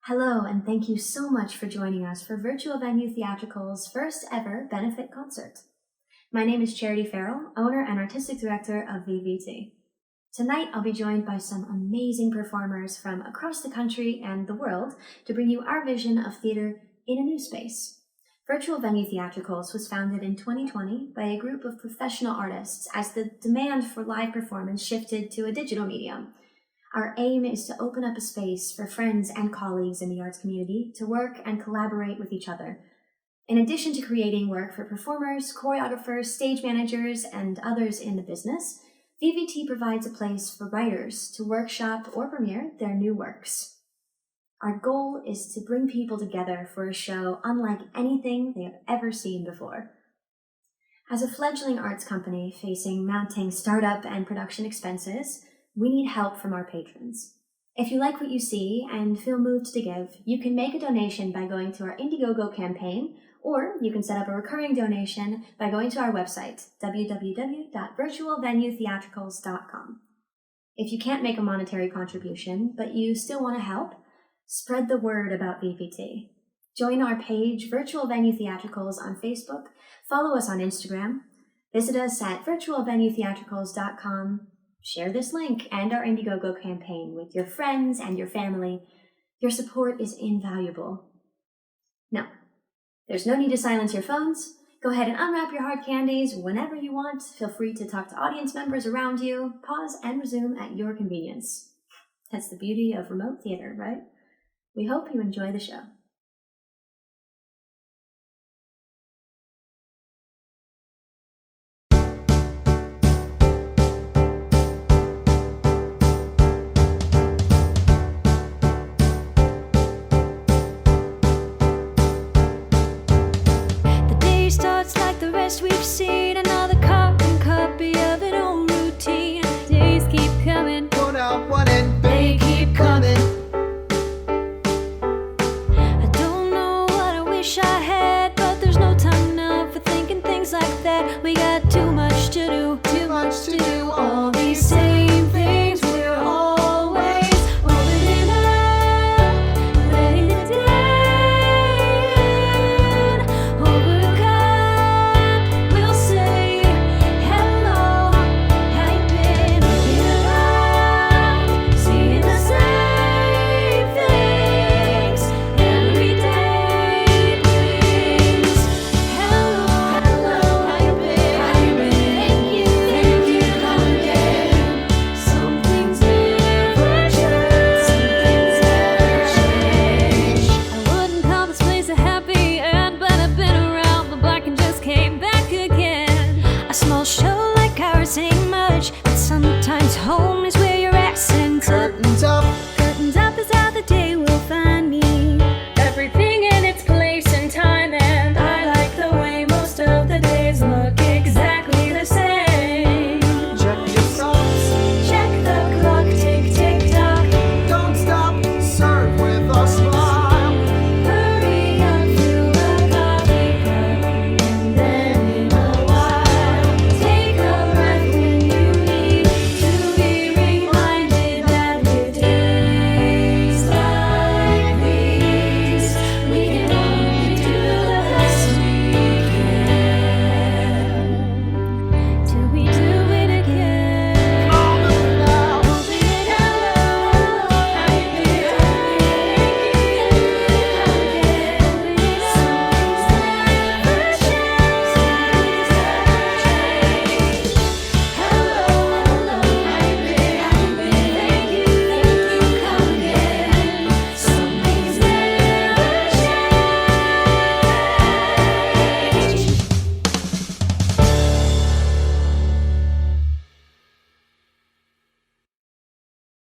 Hello, and thank you so much for joining us for Virtual Venue Theatricals' first ever benefit concert. My name is Charity Farrell, owner and artistic director of VVT. Tonight, I'll be joined by some amazing performers from across the country and the world to bring you our vision of theater in a new space. Virtual Venue Theatricals was founded in 2020 by a group of professional artists as the demand for live performance shifted to a digital medium. Our aim is to open up a space for friends and colleagues in the arts community to work and collaborate with each other. In addition to creating work for performers, choreographers, stage managers, and others in the business, VVT provides a place for writers to workshop or premiere their new works. Our goal is to bring people together for a show unlike anything they have ever seen before. As a fledgling arts company facing mounting startup and production expenses, we need help from our patrons. If you like what you see and feel moved to give, you can make a donation by going to our IndieGogo campaign, or you can set up a recurring donation by going to our website, www.virtualvenuetheatricals.com. If you can't make a monetary contribution, but you still want to help, spread the word about VVT. Join our page, Virtual Venue Theatricals, on Facebook, follow us on Instagram, visit us at virtualvenuetheatricals.com, share this link and our IndieGogo campaign with your friends and your family. Your support is invaluable. Now, there's no need to silence your phones. Go ahead and unwrap your hard candies whenever you want. Feel free to talk to audience members around you. Pause and resume at your convenience. That's the beauty of remote theater, right? We hope you enjoy the show. We've seen another carbon copy of an old routine. Days keep coming, one out, one in, they keep coming. I don't know what I wish I had, but there's no time now for thinking things like that. We got too much to do, all these same things. We're always opening up, letting it down. Over a cup, we'll say hello. How you been? Looking around, seeing the same things every day brings. Hello, how you been? Thank you, come again. Some things never change, I wouldn't call this place a happy end, but I've been around the block and just came back again. A small show like ours ain't much, but sometimes home is where you're at. And Curtains up, is how the day will find me. Everything in its place and time, and I like the way most of the days look exactly the same. check your socks, Check the clock, tick, tick, tock. don't stop, serve with a smile. Hurry up, fill a coffee cup, and then in a while, take a breath when you need to be reminded that with days like these, we can only do the best we can. Till we do it again. All of it now, Open it up, how you been? Some things never change.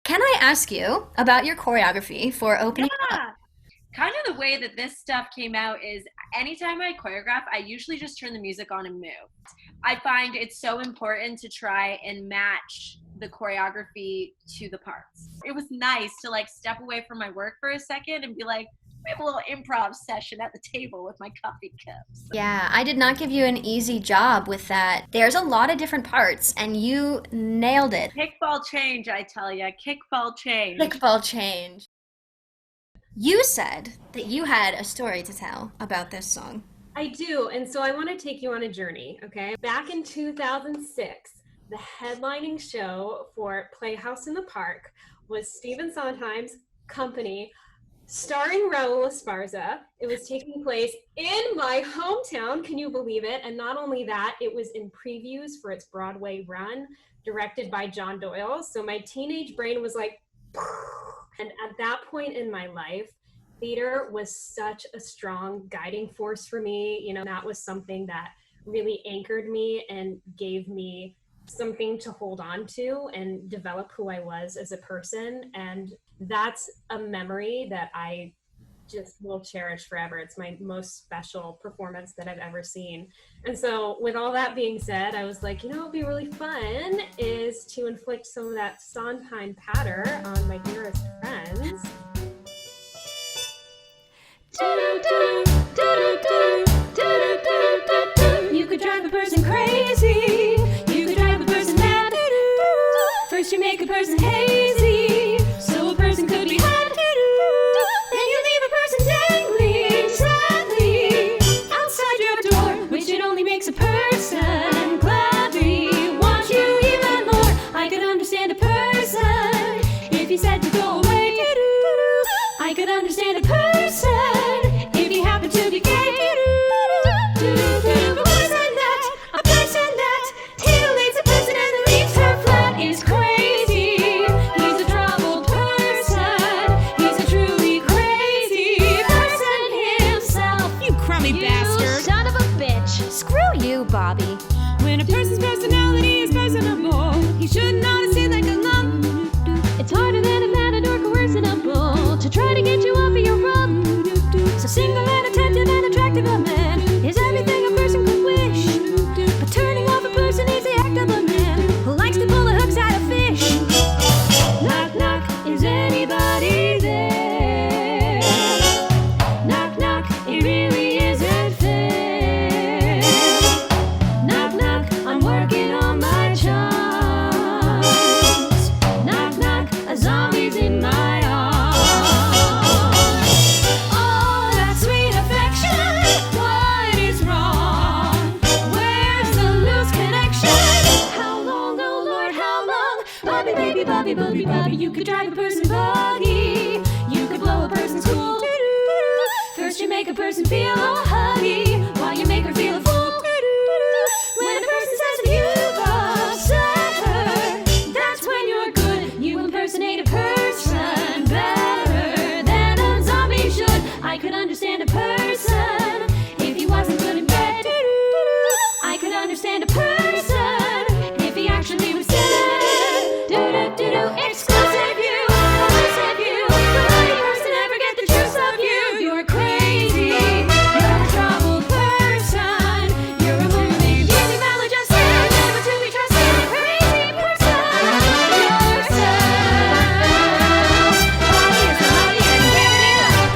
Can I ask you about your choreography for opening? Yeah. Kind of the way that this stuff came out is anytime I choreograph, I usually just turn the music on and move. I find it's so important to try and match the choreography to the parts. It was nice to like step away from my work for a second and be like, we have a little improv session at the table with my coffee cups. Yeah, I did not give you an easy job with that. There's a lot of different parts, and you nailed it. Kickball change, I tell ya. Kickball change. Kickball change. You said that you had a story to tell about this song. I do, and so I want to take you on a journey, okay? Back in 2006, the headlining show for Playhouse in the Park was Stephen Sondheim's Company, starring Raul Esparza. It was taking place in my hometown, can you believe it? And not only that, it was in previews for its Broadway run, directed by John Doyle. So my teenage brain was like, and at that point in my life, theater was such a strong guiding force for me. You know, that was something that really anchored me and gave me something to hold on to and develop who I was as a person. And that's a memory that I just will cherish forever. It's my most special performance that I've ever seen. And so with all that being said, I was like, you know, what would be really fun is to inflict some of that Sondheim patter on my dearest friends. You could drive a person crazy. You could drive a person mad. First you make a person hazy, so a person could be had. Then you leave a person dangling sadly outside your door, which it only makes a person gladly want you even more. I could understand a person if he said to go away. I could understand a person if he happened to be gay. But worse than that, a person that titillates a person and then leaves her flat is crazy. He's a troubled person. He's a truly crazy person himself. You crummy bastard. Son of a bitch. Screw you, Bobby. When a person's personality is personable, he should not see like a lump. It's harder than a matador coercible to try to get you off of your rump. So single and attentive and attractive a man is everything a person could wish. But turning off a person is the act of a man who likes to pull the hooks out of fish. Knock, knock, is anybody there? Knock, knock, it really isn't fair. Knock, knock, I'm working on my charms. Knock, knock, a zombie's in my arms. Oh, that sweet affection, what is wrong? Where's the loose connection? How long, oh Lord, how long? Bobby, baby, Bobby, Bobby, Bobby, you could drive a person buggy. You could blow a person's cool. First you make a person feel all huggy, while you make her feel a fool. When a person says that you've upset her, that's when you're good. You impersonate a person better than a zombie should. I could understand a person if he wasn't good in bed. I could understand a person if he actually was dead. Do-do-do-do, exclusive you, elusive you. Will any person ever get the juice of you? You're crazy, you're a troubled person. You're a moving, beauty maladjusted, never to be trusted, crazy person. Yourself. Bobby is a hobby and wearing it up.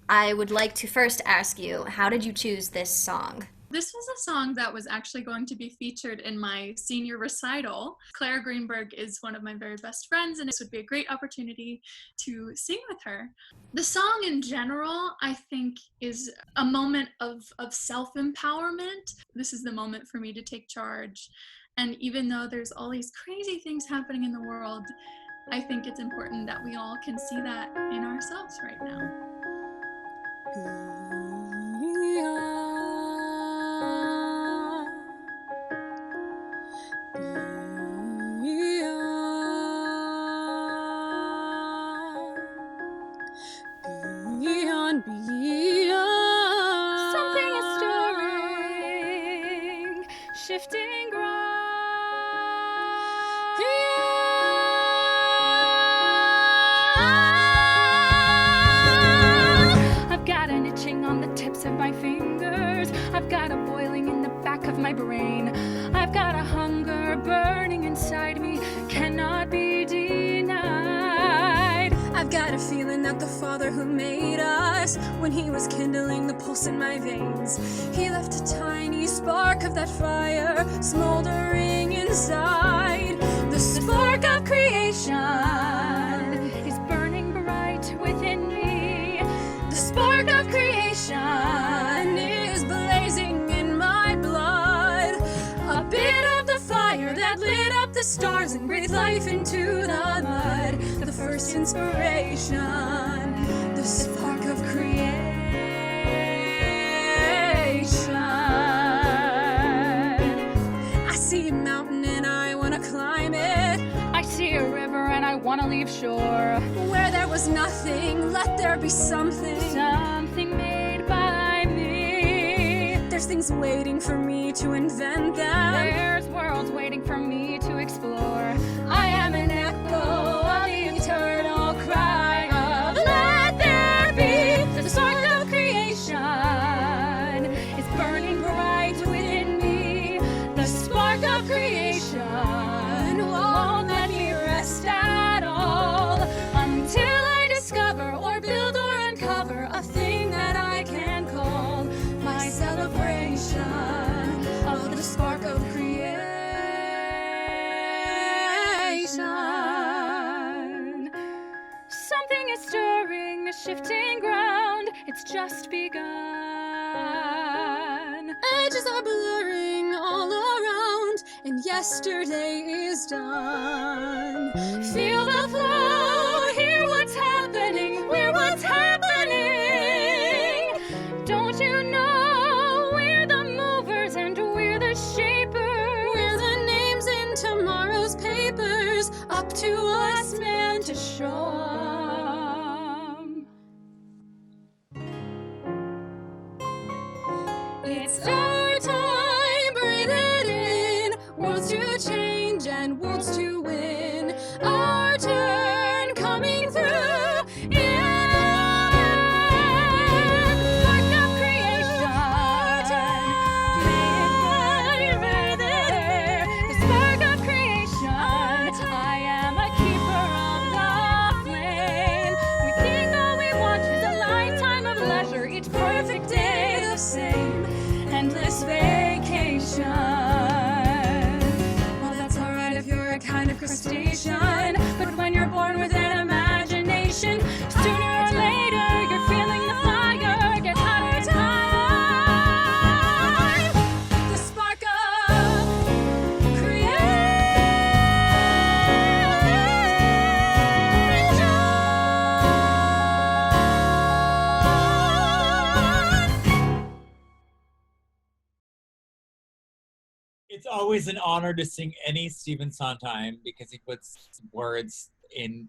I would like to first ask you, how did you choose this song? This was a song that was actually going to be featured in my senior recital. Clara Greenberg is one of my very best friends, and this would be a great opportunity to sing with her. The song in general, I think, is a moment of self-empowerment. This is the moment for me to take charge. And even though there's all these crazy things happening in the world, I think it's important that we all can see that in ourselves right now. Beyond, beyond. Something is stirring, shifting ground. I've got an itching on the tips of my fingers. I've got a boiling in the back of my brain. I've got a hunger burning inside me, cannot be denied. I've got a feeling that the Father who made us, when he was kindling the pulse in my veins, he left a tiny spark of that fire smoldering inside. the stars and breathe life into the mud. The first inspiration, the spark of creation. I see a mountain and I want to climb it. I see a river and I want to leave shore. Where there was nothing, let there be something. Something made by me. There's things waiting for me to invent them. There's worlds waiting for me to explore. I am an echo of the eternal cry of let there be. The spark of creation is burning bright within me. The spark of creation won't let me rest at all until I discover or build or uncover a thing that I can call my celebration of the spark of creation. Something is stirring, a shifting ground. It's just begun. Edges are blurring all around, and yesterday is done. Feel the flow, hear what's happening, we're what's happening. Don't you know we're the movers and we're the shapers? We're the names in tomorrow's papers, up to us man to show 'em. It's our time, breathe it in. Worlds to change and worlds to win. Our turn coming through. Yeah. Spark of creation. Right there. The spark of creation. I am a keeper of the flame. We think all we want is a lifetime of leisure. Each perfect day the same. Endless vacation. Well, that's alright if you're a kind of crustacean, but when you're born with an imagination, sooner or later you're feeling the fire get hotter time. The spark of creation. It's always an honor to sing any Stephen Sondheim because he puts words in.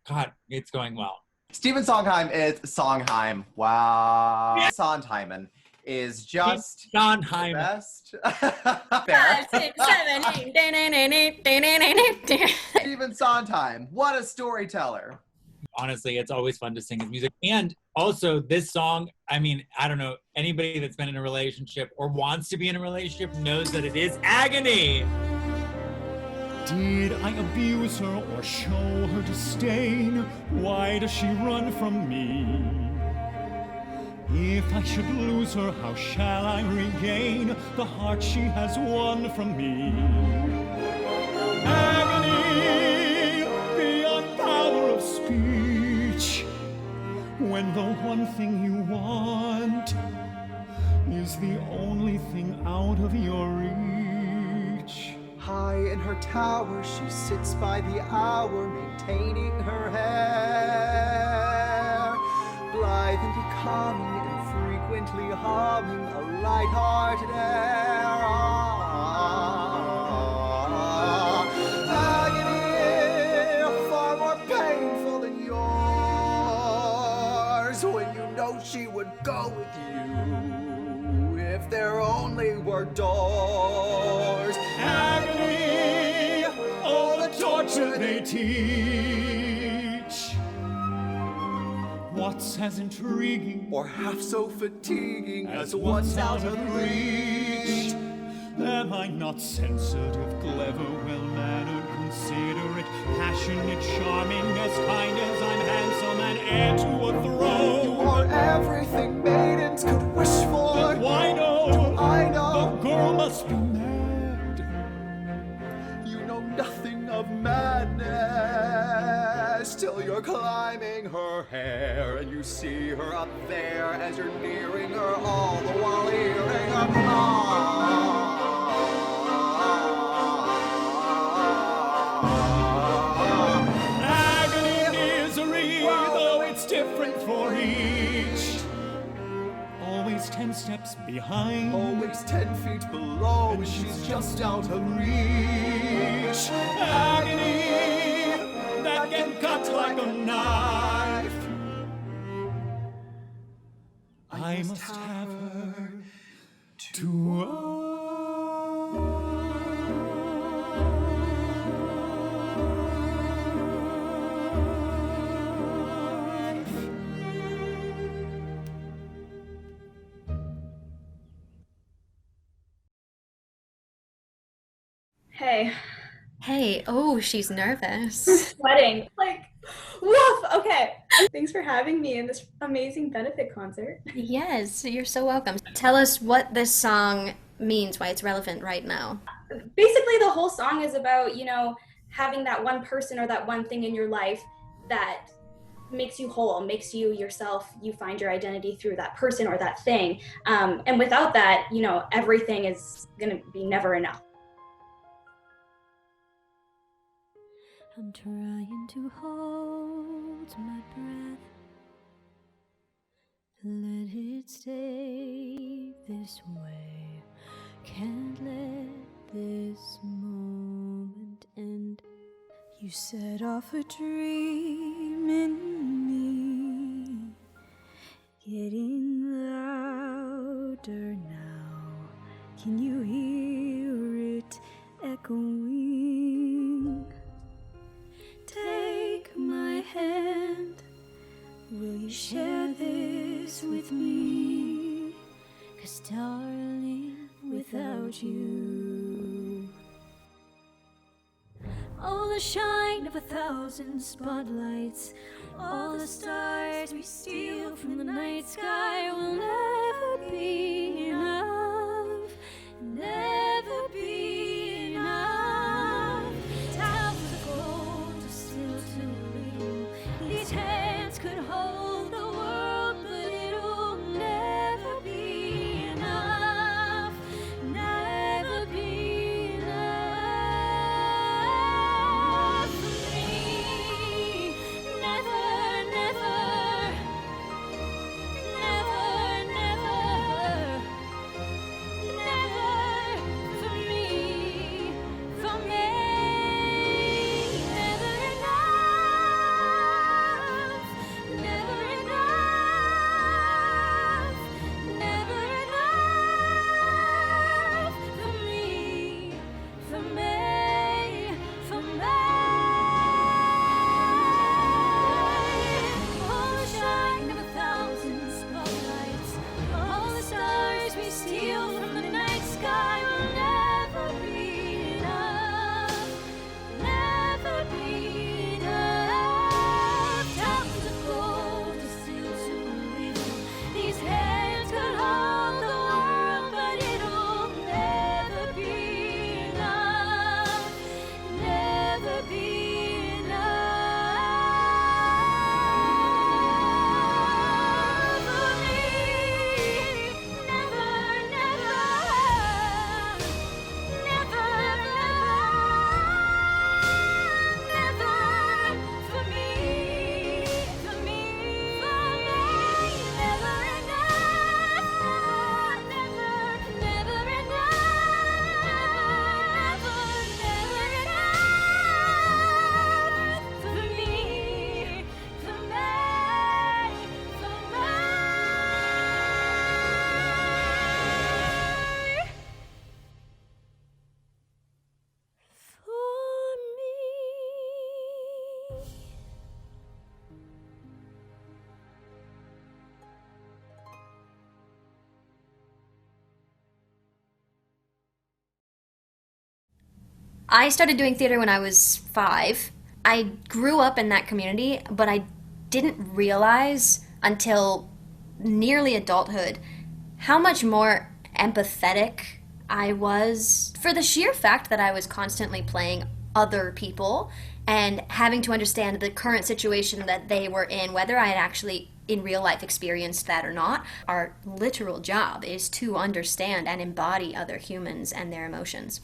God, it's going well. Stephen Sondheim is Sondheim. Wow. Sondheimen is just Sondheim. the best. Fair. 5, 6, 7, 8. Stephen Sondheim, what a storyteller. Honestly, it's always fun to sing his music. And also this song, I mean, I don't know, anybody that's been in a relationship or wants to be in a relationship knows that it is agony. Did I abuse her or show her disdain? Why does she run from me? If I should lose her, how shall I regain the heart she has won from me? Agony beyond power of speech, when the one thing you want is the only thing out of your reach. High in her tower, she sits by the hour, maintaining her hair. Blithe and becoming, and frequently humming a light-hearted air. Agony, far more painful than yours, when you know she would go with you if there only were doors. Agony, all the torture they teach. What's as intriguing Or half so fatiguing as what's out of reach? Am I not sensitive, clever, well-mannered, considerate, passionate, charming, as kind as I'm handsome, and heir to a throne? You are everything maidens could wish for. But why no? I know The girl must be mad. you know nothing of madness till you're climbing her hair and you see her up there as you're nearing her, all the while hearing her. 10 steps behind. Always 10 feet below, and she's just out of reach. Agony that can cut like a knife. I must have her to Hey, Hey, oh, she's nervous. sweating. Like, woof. Okay. Thanks for having me in this amazing benefit concert. Yes, you're so welcome. Tell us what this song means, why it's relevant right now. Basically, the whole song is about, having that one person or that one thing in your life that makes you whole, makes you yourself. You find your identity through that person or that thing. And without that, everything is going to be never enough. I'm trying to hold my breath, let it stay this way. Can't let this moment end. You set off a dream in me, getting louder now. Can you hear it echoing? Take my hand, will you share this with me? 'Cause darling, without you, all the shine of 1,000 spotlights, all the stars we steal from the night sky will never be enough, never be enough. Towers of gold are still too little. These hands could hold the world, but it'll never be enough, never be enough for me. Never, never, never, never, never for me, for me. Never enough, never enough, never enough for me, for me, for me. All the shine of 1,000 spotlights, all the stars we steal from the night sky will never be enough, never be enough. Towers of gold are still too little. These hands could hold the world, but it'll never be enough, never be enough for me. Never, never, never, never for me, for me, for me. Never enough, never, never enough, never enough for me, for me, for me. I started doing theater when I was 5. I grew up in that community, but I didn't realize until nearly adulthood how much more empathetic I was for the sheer fact that I was constantly playing other people and having to understand the current situation that they were in, whether I had actually in real life experienced that or not. Our literal job is to understand and embody other humans and their emotions.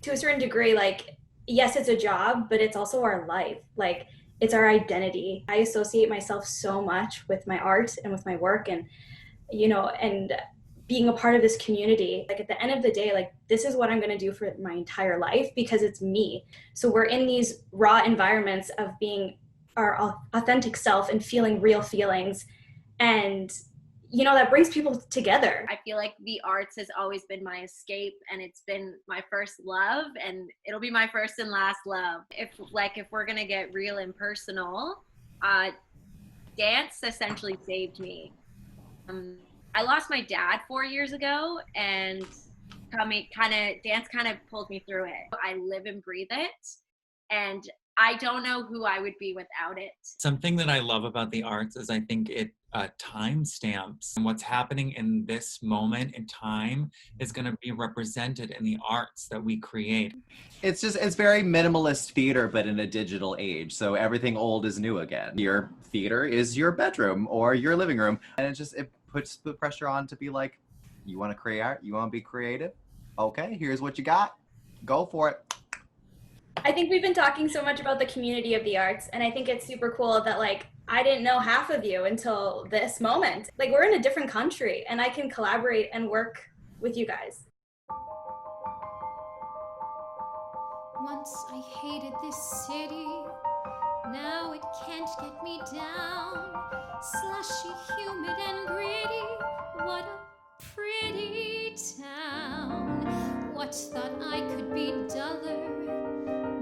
To a certain degree, like, yes, it's a job, but it's also our life. Like, it's our identity. I associate myself so much with my art and with my work, and and being a part of this community. Like at the end of the day, like this is what I'm going to do for my entire life because it's me. So we're in these raw environments of being our authentic self and feeling real feelings. And that brings people together. I feel like the arts has always been my escape, and it's been my first love, and it'll be my first and last love. If we're gonna get real and personal, dance essentially saved me. I lost my dad 4 years ago, and dance kind of pulled me through it. I live and breathe it, and I don't know who I would be without it. Something that I love about the arts is I think it time stamps and what's happening in this moment in time is going to be represented in the arts that we create. It's very minimalist theater, but in a digital age. So everything old is new again. Your theater is your bedroom or your living room. And it puts the pressure on to be like, you want to create art? You want to be creative? Okay, here's what you got. Go for it. I think we've been talking so much about the community of the arts, and I think it's super cool that I didn't know half of you until this moment. We're in a different country, and I can collaborate and work with you guys. Once I hated this city, now it can't get me down. Slushy, humid, and gritty, what a pretty town. What thought I could be duller,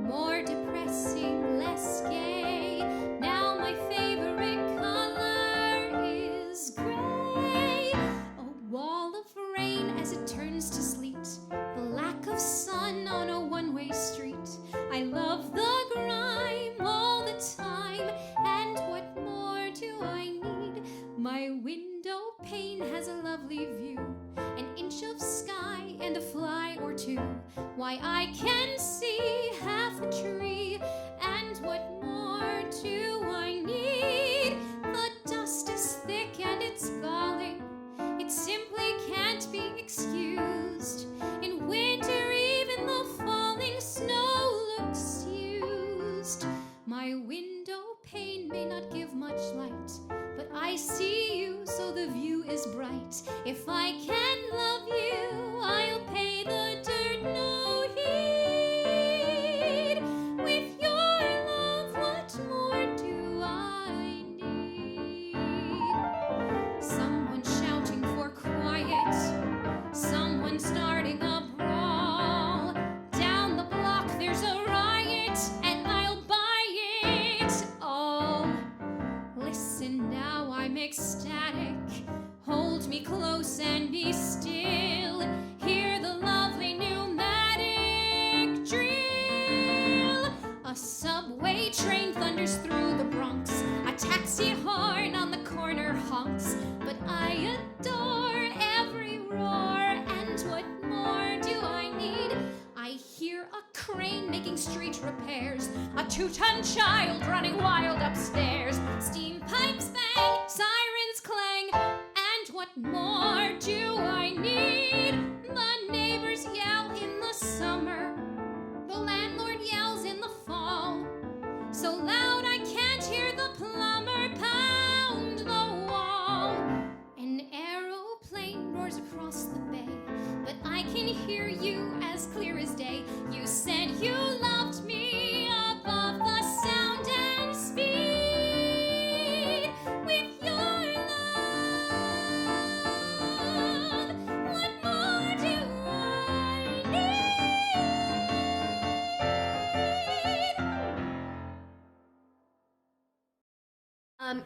more depressing, less gay. Now my favorite color is gray. A wall of rain as it turns to sleet, the lack of sun on a one-way street. I love the grime all the time, and what more do I need? My window pane has a lovely view, an inch of sky and a fly or two. Why, I can see half a tree, and what more do I need? The dust is thick and it's galling, it simply can't be excused. In winter even the falling snow looks used. My window pane may not give much light, but I see you, so the view is bright. If I can love you, I'll pay the dirt no heed. With your love, what more do I need? Someone shouting for quiet, someone starting a brawl. Down the block there's a riot, and I'll buy it all. Listen now, I'm ecstatic. Hold me close and be still. Hear the lovely pneumatic drill. A subway train thunders through the Bronx. A taxi horn on the corner honks. But I adore every roar. And what more do I need? I hear a crane making street repairs. A 2-ton child running wild upstairs. Steam pipes bang, sirens clang. And what more do I need? The neighbors yell in the summer, the landlord yells in the fall. So loud I can't hear the plumber pound the wall. An aeroplane roars across the bay, but I can hear you as clear as day. You said you loved me above the sound and speed. With your love, what more do I need?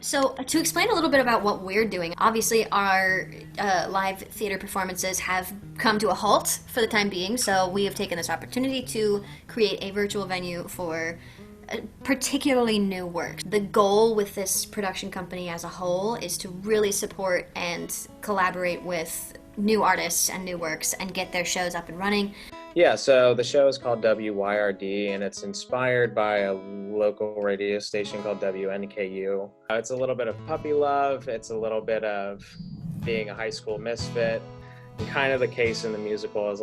So to explain a little bit about what we're doing, obviously our live theater performances have come to a halt for the time being, so we have taken this opportunity to create a virtual venue for particularly new work. The goal with this production company as a whole is to really support and collaborate with new artists and new works and get their shows up and running. Yeah, so the show is called WYRD, and it's inspired by a local radio station called WNKU. It's a little bit of puppy love, it's a little bit of being a high school misfit. And kind of the case in the musical is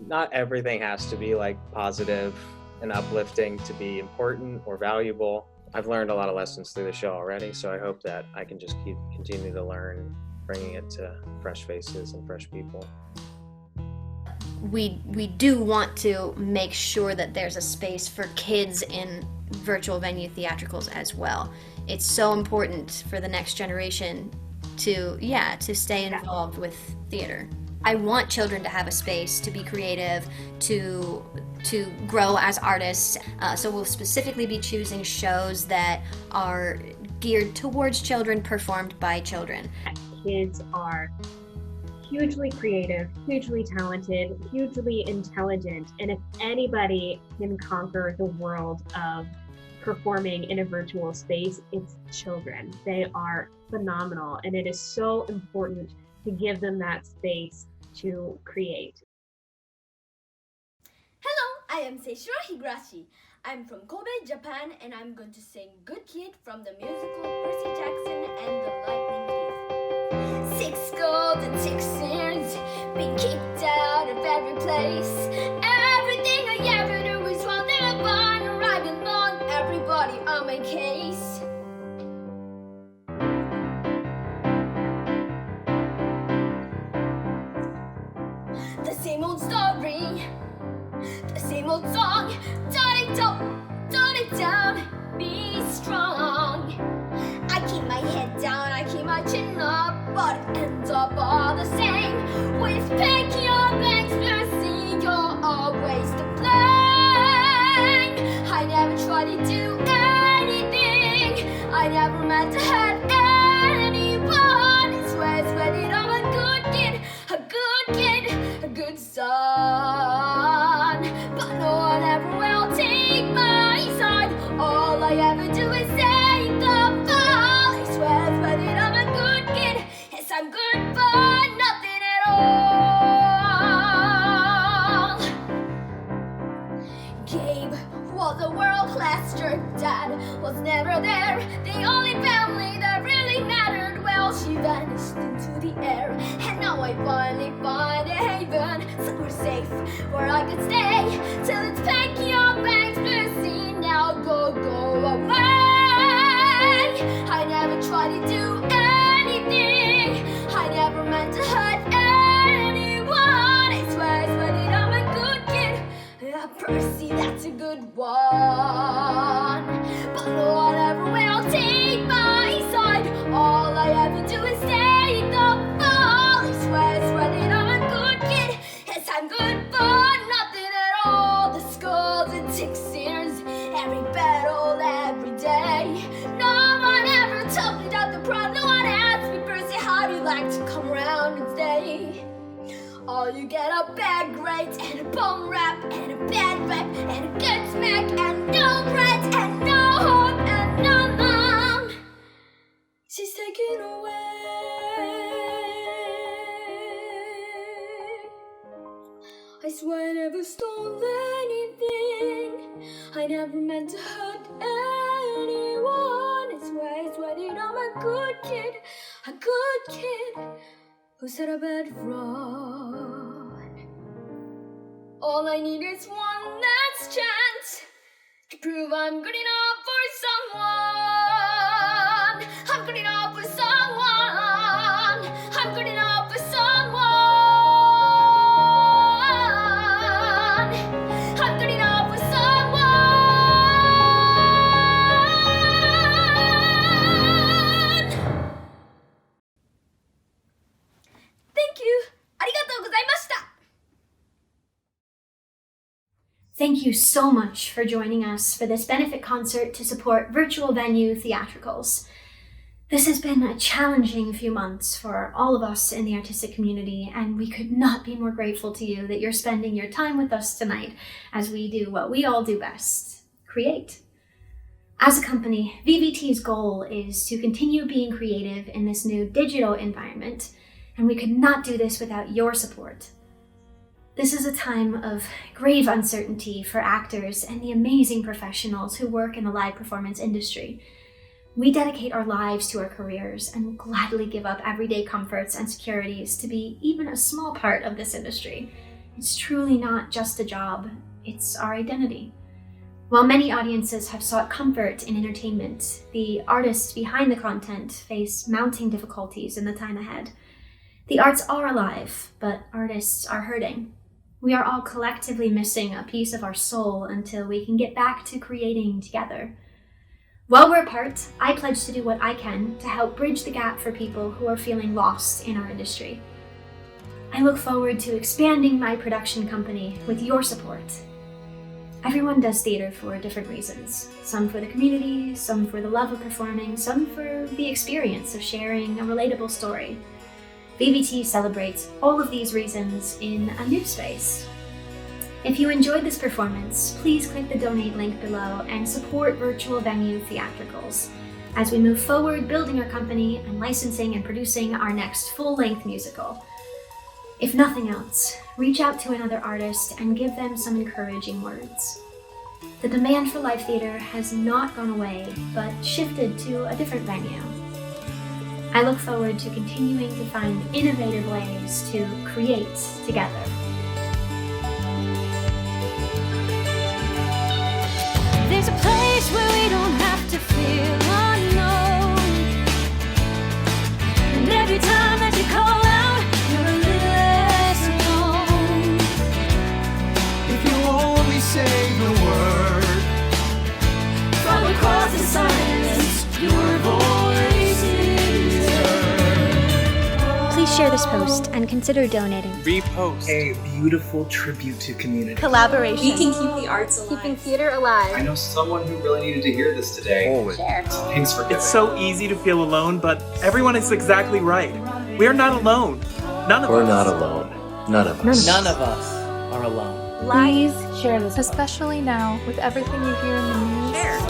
not everything has to be positive and uplifting to be important or valuable. I've learned a lot of lessons through the show already, so I hope that I can just continue to learn bringing it to fresh faces and fresh people. We do want to make sure that there's a space for kids in virtual venue theatricals as well. It's so important for the next generation to stay involved with theater. I want children to have a space to be creative, to grow as artists. So we'll specifically be choosing shows that are geared towards children, performed by children. Kids are hugely creative, hugely talented, hugely intelligent, and if anybody can conquer the world of performing in a virtual space, it's children. They are phenomenal, and it is so important to give them that space to create. Hello, I am Seishiro Higurashi. I'm from Kobe, Japan, and I'm going to sing Good Kid from the musical Percy Jackson and the Lightning Thief. 6 golden 6 years, been kicked out of every place. Everything I ever do is wrong, then I'm arriving on everybody on my case. The same old story, the same old song. Tone it down, be strong. I keep my head down, I keep my chin up, but it ends up all the same. With picking up expressing, you're always to blame. I never tried to do anything, I never meant to hurt anyone. I swear that I'm a good kid, a good son. But no one ever will take my side. All I ever do is say the fall. I swear that I'm a good kid. Yes, I'm good, but nothing at all. Gabe was a world-class jerk. Dad was never there. The only family that really mattered. Well, she vanished into the air. And now I finally find a haven, somewhere safe where I could stay till it's packing your bags, busy. Now go away. I never tried to do anything, I never meant to hurt anyone. I swear that I'm a good kid. Percy, that's a good one. But no one ever will take my side. All I ever do is say the fall. I swear that I'm a good kid. Yes, I'm good, but nothing at all. The skulls and 6 years, every battle, every day. No one ever told me that the problem. No one asked me, Percy, how do you like to come around and stay? All you get are bad grades and a bum rap and a bad rap and a good smack and no friends and no hope and no mom. She's taken away. I swear I never stole anything, I never meant to hurt anyone. I swear that I'm a good kid who said a bad fraud. All I need is one last chance to prove I'm good enough for someone. I'm good enough for someone. I'm good enough for someone. I'm good enough for someone. Thank you. ありがとうございました。Thank you so much for joining us for this benefit concert to support virtual venue theatricals. This has been a challenging few months for all of us in the artistic community, and we could not be more grateful to you that you're spending your time with us tonight as we do what we all do best, create. As a company, VVT's goal is to continue being creative in this new digital environment, and we could not do this without your support. This is a time of grave uncertainty for actors and the amazing professionals who work in the live performance industry. We dedicate our lives to our careers and gladly give up everyday comforts and securities to be even a small part of this industry. It's truly not just a job, it's our identity. While many audiences have sought comfort in entertainment, the artists behind the content face mounting difficulties in the time ahead. The arts are alive, but artists are hurting. We are all collectively missing a piece of our soul until we can get back to creating together. While we're apart, I pledge to do what I can to help bridge the gap for people who are feeling lost in our industry. I look forward to expanding my production company with your support. Everyone does theater for different reasons. Some for the community, some for the love of performing, some for the experience of sharing a relatable story. VVT celebrates all of these reasons in a new space. If you enjoyed this performance, please click the donate link below and support Virtual Venue Theatricals as we move forward building our company and licensing and producing our next full-length musical. If nothing else, reach out to another artist and give them some encouraging words. The demand for live theater has not gone away, but shifted to a different venue. I look forward to continuing to find innovative ways to create together. There's a place where we don't have to feel unknown. And every time that you call out, you're a little less alone. If you only say the word From across the silence, your voice is heard. Please share this post and consider donating. Repost. A beautiful tribute to community. Collaboration. We can keep the arts alive. Keeping theater alive. I know someone who really needed to hear this today. Share. Thanks for giving. It's so easy to feel alone, but everyone is exactly right. We are not alone. None of us. We're not alone. None of us. None of us are alone. Please share this. Especially now, with everything you hear in the news.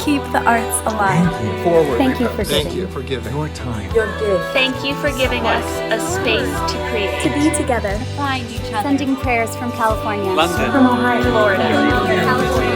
Keep the arts alive. Thank you. Forward. Thank you for Thank giving. you for giving your time. Your gift. Thank you for giving us a space to create. To be together. Find each other. Sending prayers from California. London. From Ohio. Florida. California.